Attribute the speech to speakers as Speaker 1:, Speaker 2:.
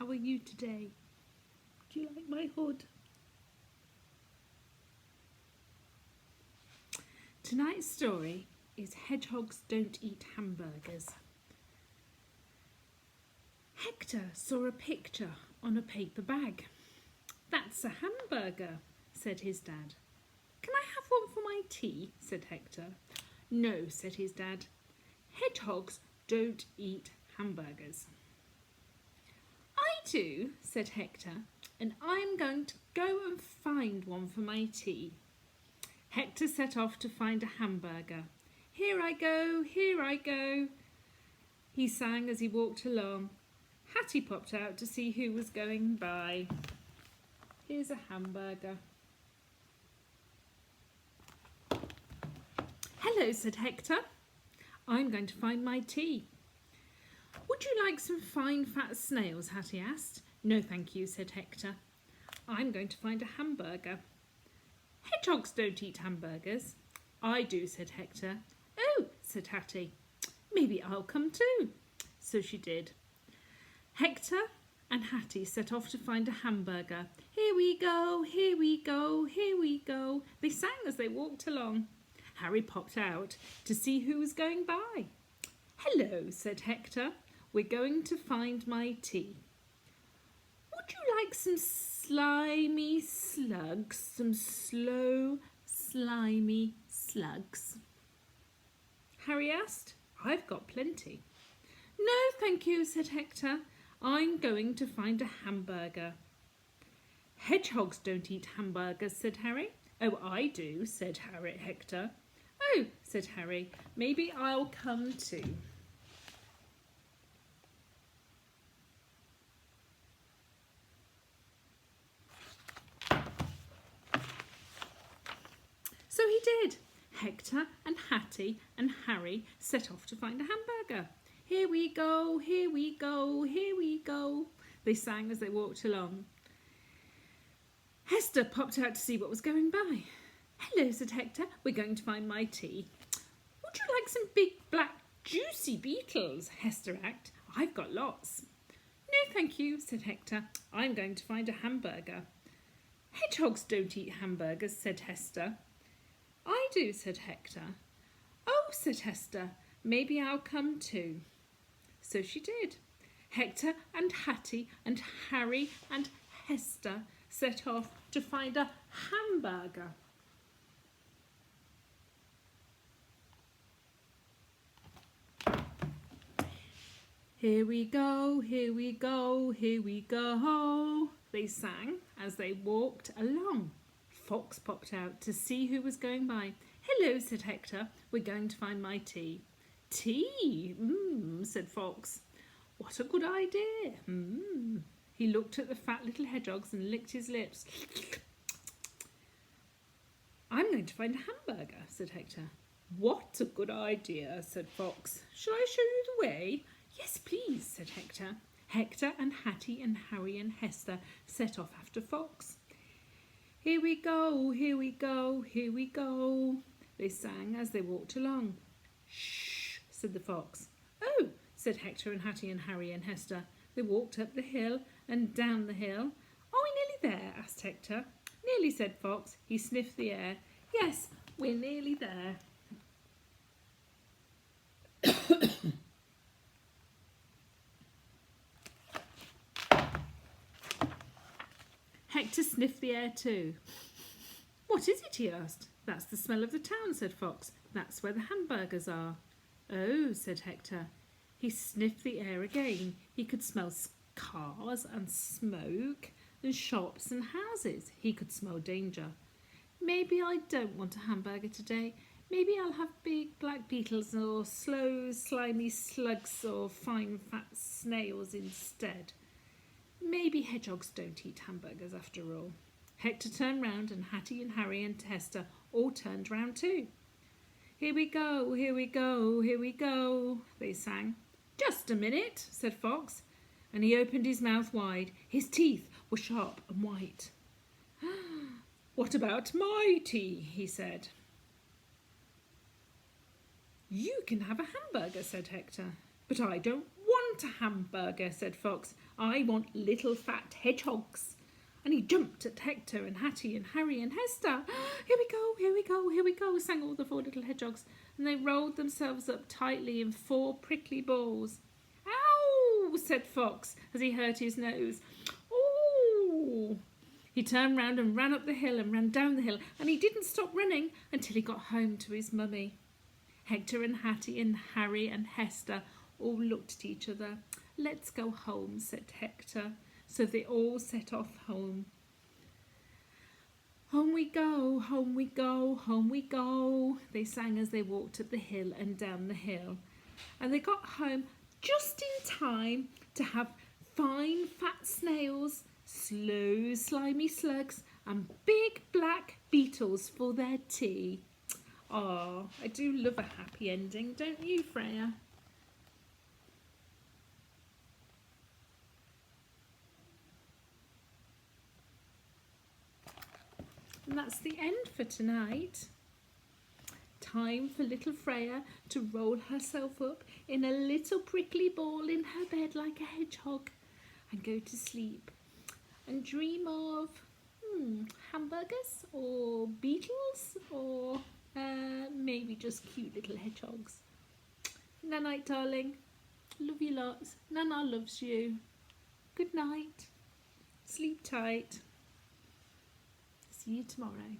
Speaker 1: How are you today? Do you like my hood? Tonight's story is Hedgehogs Don't Eat Hamburgers. Hector saw a picture on a paper bag. "That's a hamburger," said his dad. "Can I have one for my tea?" said Hector. "No," said his dad. "Hedgehogs don't eat hamburgers." "I do," said Hector, "and I'm going to go and find one for my tea." Hector set off to find a hamburger. "Here I go, here I go," he sang as he walked along. Hattie popped out to see who was going by. "Here's a hamburger." "Hello," said Hector. "I'm going to find my tea." "Would you like some fine fat snails?" Hattie asked. "No, thank you," said Hector. "I'm going to find a hamburger." "Hedgehogs don't eat hamburgers." "I do," said Hector. "Oh," said Hattie. "Maybe I'll come too." So she did. Hector and Hattie set off to find a hamburger. "Here we go, here we go, here we go," they sang as they walked along. Harry popped out to see who was going by. "Hello," said Hector. "We're going to find my tea." "Would you like some slimy slugs, some slow, slimy slugs?" Harry asked. "I've got plenty." "No, thank you," said Hector. "I'm going to find a hamburger." "Hedgehogs don't eat hamburgers," said Harry. "Oh, I do," said Hector. "Oh," said Harry, "maybe I'll come too." So he did. Hector and Hattie and Harry set off to find a hamburger. "Here we go, here we go, here we go," they sang as they walked along. Hester popped out to see what was going by. "Hello," said Hector. "We're going to find my tea." "Would you like some big black juicy beetles?" Hester asked. "I've got lots." "No, thank you," said Hector. "I'm going to find a hamburger." "Hedgehogs don't eat hamburgers," said Hester. "I do," said Hector. "Oh," said Hester, "maybe I'll come too." So she did. Hector and Hattie and Harry and Hester set off to find a hamburger. "Here we go, here we go, here we go," they sang as they walked along. Fox popped out to see who was going by. "Hello," said Hector. "We're going to find my tea." "Tea? Said Fox. "What a good idea. He looked at the fat little hedgehogs and licked his lips. "I'm going to find a hamburger," said Hector. "What a good idea," said Fox. "Shall I show you the way?" "Yes, please," said Hector. Hector and Hattie and Harry and Hester set off after Fox. "Here we go, here we go, here we go," they sang as they walked along. "Shh," said the fox. "Oh," said Hector and Hattie and Harry and Hester. They walked up the hill and down the hill. "Are we nearly there?" asked Hector. "Nearly," said Fox. He sniffed the air. "Yes, we're nearly there." Hector sniffed the air too. "What is it?" he asked. "That's the smell of the town," said Fox. "That's where the hamburgers are." "Oh," said Hector. He sniffed the air again. He could smell cars and smoke and shops and houses. He could smell danger. "Maybe I don't want a hamburger today. Maybe I'll have big black beetles or slow slimy slugs or fine fat snails instead. Maybe hedgehogs don't eat hamburgers after all." Hector turned round and Hattie and Harry and Hester all turned round too. "Here we go, here we go, here we go," they sang. "Just a minute," said Fox, and he opened his mouth wide. His teeth were sharp and white. "What about my tea?" he said. "You can have a hamburger," said Hector. "But I don't want want a hamburger, said Fox. I want little fat hedgehogs. And he jumped at Hector and Hattie and Harry and Hester. Here we go, here we go, here we go, sang all the 4 little hedgehogs. And they rolled themselves up tightly in 4 prickly balls. Ow, said Fox as he hurt his nose. Ooh. He turned round and ran up the hill and ran down the hill, and he didn't stop running until he got home to his mummy. Hector and Hattie and Harry and Hester all looked at each other. Let's go home, said Hector. So they all set off home. Home we go, home we go, home we go, they sang as they walked up the hill and down the hill. And they got home just in time to have fine fat snails, slow slimy slugs and big black beetles for their tea. Oh, I do love a happy ending, don't you, Freya? And that's the end for tonight. Time for little Freya to roll herself up in a little prickly ball in her bed like a hedgehog and go to sleep and dream of hamburgers or beetles or maybe just cute little hedgehogs. Night night, darling. Love you lots. Nana loves you. Good night. Sleep tight. See you tomorrow.